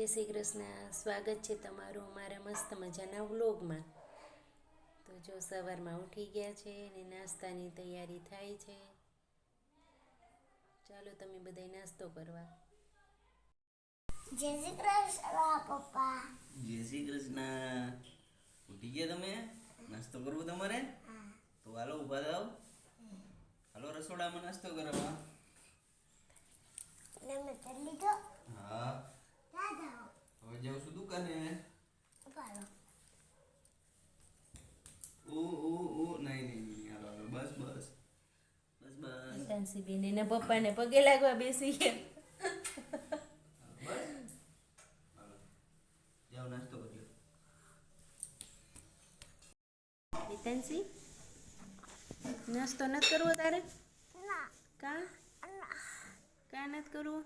જય શ્રી કૃષ્ણ. સ્વાગત છે તમારું અમારા મસ્ત મજાના વ્લોગમાં. તો જો સવારમાં ઉઠી ગયા છે ને નાસ્તાની તૈયારી થાય છે. ચાલો તમે બધા નાસ્તો કરવા. જય શ્રી કૃષ્ણ પપ્પા. જય શ્રી કૃષ્ણ. ઉઠી ગયા તમે? નાસ્તો કરવો તમારે? તો હાલો ઊભા થાવ. હાલો રસોડામાં નાસ્તો કરવા. તમે કરી લીધો? હા. ક્યાં જાઓ? હવે જાઉં છું દુકાને. ઉપાડો. નહીં હાલો હાલો બસ બસ બસ બસ તાનસીબેન એના પપ્પાને પગે લાગવા બેસી ગયા. બસ હાલો જાઓ નાસ્તો કરજો. તાનસી નાસ્તો નથી કરવો તારે? ના. કા નથી કરવો?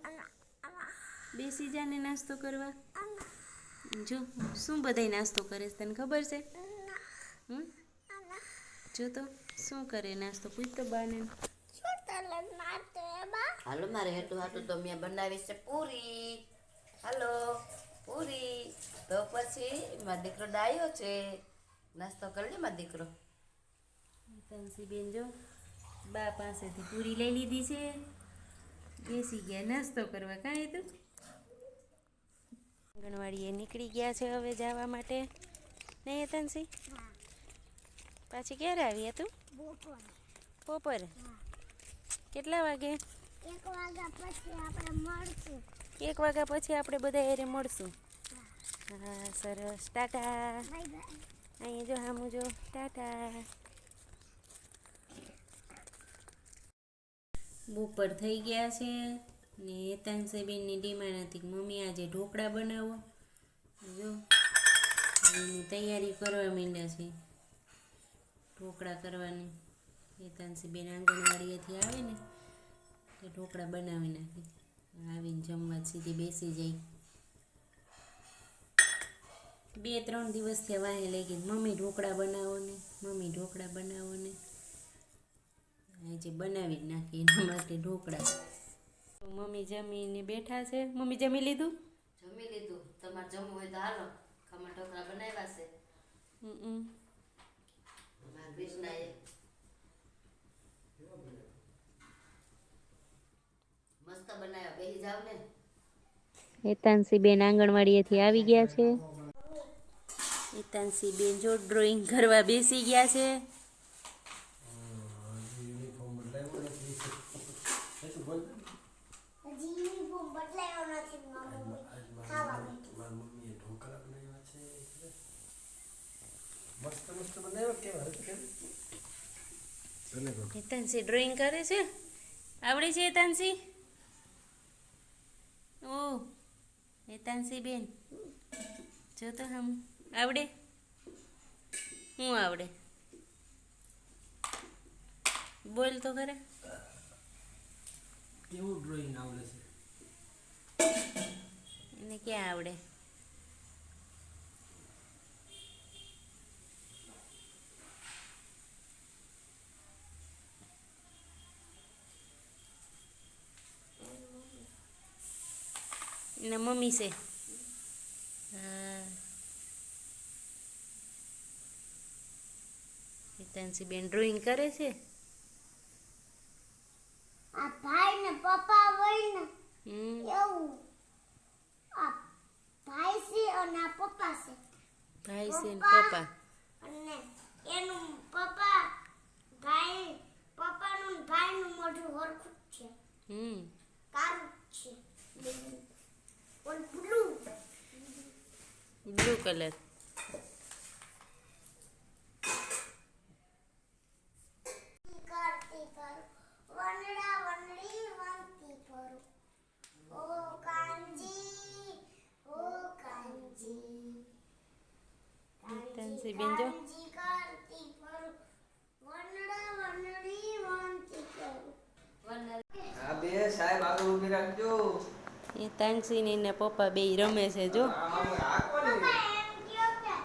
બેસી જાને નાસ્તો કરવા. જો શું બધાય નાસ્તો કરે છે તને ખબર છે? જો તો શું કરે નાસ્તો પૂછ તો બાને. શું તલે નાસ્તો એમાં? હાલો મારે હાટું તો મેં બનાવી છે પૂરી. હાલો પૂરી. તો પછી મારો દીકરો ડાયો છે. નાસ્તો કરી લે મારો દીકરો. તાનસીબેન જો બા પાસેથી પૂરી લઈ લીધી છે. બેસી ગયા નાસ્તો કરવા. કાંઈ તું આંગણવાડીએ નીકળી ગયા છે હવે જવા માટે. નહીં તાનસી? પાછી ક્યારે આવી તું? બપોરે. કેટલા વાગે? 1 વાગ્યા પછી આપણે મળશું. 1 વાગ્યા પછી આપણે બધા એરે મળશું. હા સરસ. ટાટા. Bye bye. અહીંયા જો હામું જો. ટાટા. બપોર થઈ ગયા છે ને તાનસીબેનની ડિમાન્ડ હતી કે મમ્મી આજે ઢોકળા બનાવો. જો એની તૈયારી કરવા માંડ્યા છે ઢોકળા કરવાની. એ તાનસીબેન આંગણવાડીએથી આવે ને તે ઢોકળા બનાવી નાખી. આવીને જમવા સીધી બેસી જાય. 2-3 દિવસથી વાહે લઈ ગઈ મમ્મી ઢોકળા બનાવો ને મમ્મી ઢોકળા બનાવો ને. આજે બનાવી જ નાખી એના માટે ઢોકળા. મમ્મી જમીને બેઠા છે. મમ્મી જમી લીધું? જમી લીધું. તમારે જમવું હોય તો હાલો. ખમણ ઢોકળા બનાવ્યા છે. મારા કૃષ્ણાએ મસ્ત બનાવ્યા. બેસી જાવ ને. હેતાંશીબેન આંગણવાડીએથી આવી ગયા છે. હેતાંશીબેન જો ડ્રોઈંગ કરવા બેસી ગયા છે. હજી યુનિફોર્મ બદલાયો નથી મમ્મી. ખાવા બેઠી. હેતાંશી ડ્રોઈંગ કરે છે? આવડે છે હેતાંશી? ઓ હેતાંશીબેન જો તો હમ આવડે? હું આવડે? બોલ તો ખરા. કેવું ડ્રોઈંગ આવડે છે? એને ક્યાં આવડે? એના મમ્મી છે. હા હેતાંશીબેન ડ્રોઈંગ કરે છે. આ ભાઈ ને પપ્પા હોય ને એવું. આ ભાઈ છે અને આ પપ્પા છે. ભાઈ છે ને પપ્પા. અને એનું પપ્પા ભાઈ પપ્પાનું ને ભાઈનું મોઢું હરખું જ છે. કાળું જ છે. All blue colour. કરતી કરું વનડા વનડી વંતી કરું. ઓ કાંજી હેતાંશીબેન જો કાંજી કરતી કરું વનડા વનડી વંતી કરું. હા બે સાહેબ આગળ ઊભી રાખજો. હેતાંશી ને એના પપ્પા બેય રમે છે જો. પપ્પા એમ કયો કે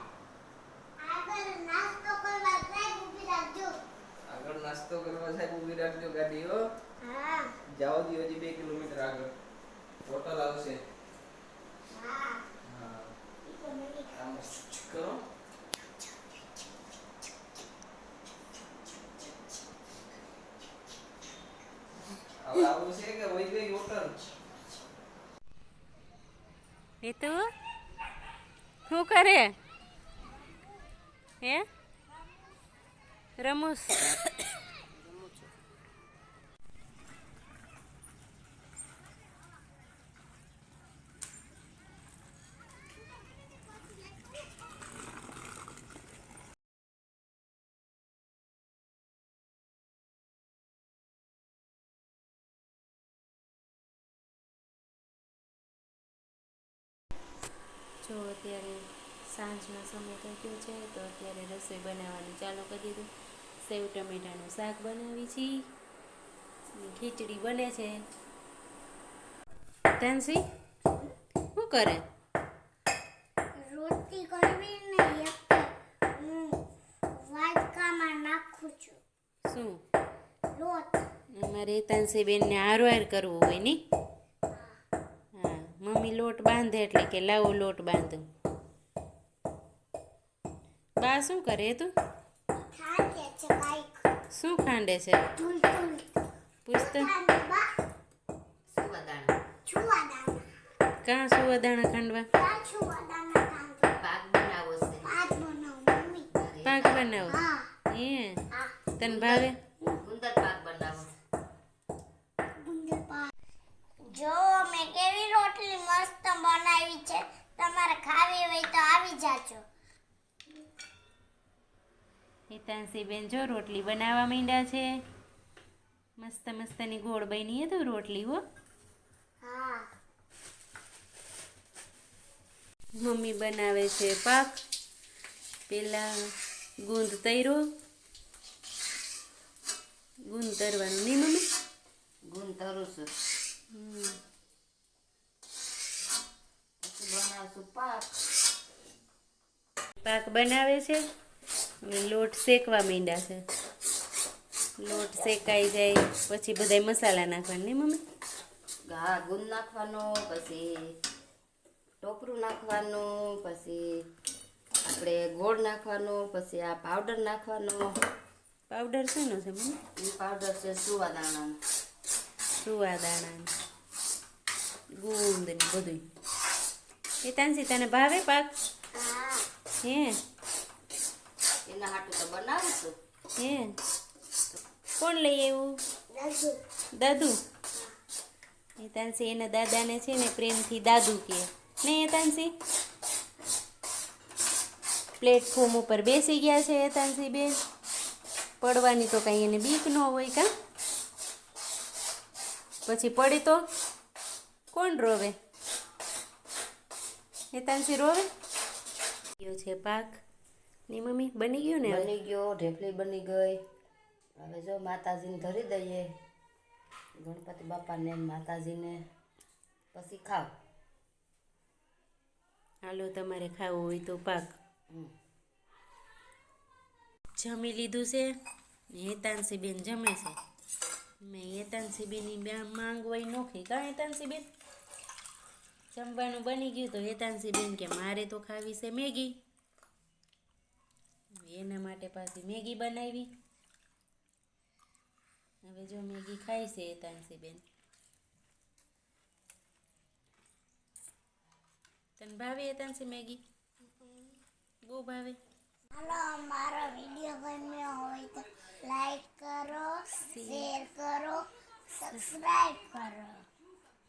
આગળ નાસ્તો કરવા સાહેબ ઊભી રાખજો. આગળ નાસ્તો કરવા સાહેબ ઊભી રાખજો ગાડી હો. હા જાઓ દી હજી 2 કિલોમીટર આગળ હોટલ આવશે. હા એ તો શું કરે હે રમૂસ જો અત્યારે સાંજનો સમય થઈ ગયો છે તો અત્યારે રસોઈ બનાવવાનું ચાલુ કરી દીધું. સેવ ટમેટાનું શાક બનાવી છીએ અને ખીચડી બને છે. તાનસી શું કરે? રોટલી કરવી ને હું વાટકામાં નાખું છું શું લોટ. અમારે તાનસી બેનને હારવાર કરવું હોય ને. હા મમ્મી લોટ બાંધે એટલે કે લાવો લોટ બાંધું. બા શું કરે તું? ખાંડે છે કાંઈક શું ખાંડે છે? ધૂલ પૂછતો બા સુવાદાણા છુવાદાના કાં સુવાદાણા ખાંડવા? ક્યાં છુવાદાના કાંદો પાક બનાવો છે આજ બનાવું મમ્મી. પાક બનાવો હા હે હા તને ભાવે? ગુંદર પાક બનાવો. ગુંદર પાક. જો મેં કેવી રોટલી મસ્ત બનાવી છે. તમારે ખાવી હોય તો આવી જાજો. હેતાંશી બેન જો રોટલી બનાવવા માંડ્યા છે. મસ્ત મસ્તની ગોળ બની તો રોટલી હો. હા મમ્મી બનાવે છે પાક. પેલા ગુંદ તર્યો. ગુંદ તરવાનું નહીં મમ્મી? ગુંદ તરું છું પછી બનાવશું પાક. પાક બનાવે છે અને લોટ શેકવા માંડ્યા છે. લોટ શેકાઈ જાય પછી બધાય મસાલા નાખવાના નહીં મમ્મી? હા ગુંદ નાખવાનો, પછી ટોપરું નાખવાનું, પછી આપણે ગોળ નાખવાનો, પછી આ પાવડર નાખવાનો. પાવડર શેનો છે મમ્મી? એ પાવડર છે સુવાદાણાનો. સુવાદાણા ગુંદ ને બધું. એ તાનસી તને ભાવે પાક? હા હે એના હાટું તો બનાવું છું. હે કોણ લઈ આવ્યું? દાદુ દાદુ. એ તાનસી એના દાદાને છે ને પ્રેમથી દાદુ કહે ને. એ તાનસી પ્લેટફોર્મ ઉપર બેસી ગયા છે. એ તાનસી બેન પડવાની તો કાંઈ એને બીક ન હોય કાં? પછી પડી તો કોણ રોવે? એ તાનસી રોવે? ગયો છે પાક ની મમ્મી બની ગયું ને? બની ગયો, ઢેફલી બની ગઈ. હવે જો માતાજીને ધરી દઈએ, ગણપતિ બાપાને માતાજીને, પછી ખાવ. હાલો તમારે ખાવું હોય તો પાક. જમી લીધું છે. હેતાંશી બેન જમે છે. મેં હેતાંશી બેનની માંગ હોય નોખી કાં હેતાંશી બેન? જમવાનું બની ગયું તો હેતાંશી બેન કે મારે તો ખાવી છે મેગી. એના માટે પાછી મેગી બનાવી. હવે જો મેગી ખાઈ છે હેતાંશી બેન. તને ભાવે હેતાંશી મેગી? બહુ ભાવે. હાલો અમારો વિડીયો ગમ્યો હોય તો લાઈક કરો, શેર કરો, સબસ્ક્રાઇબ કરો.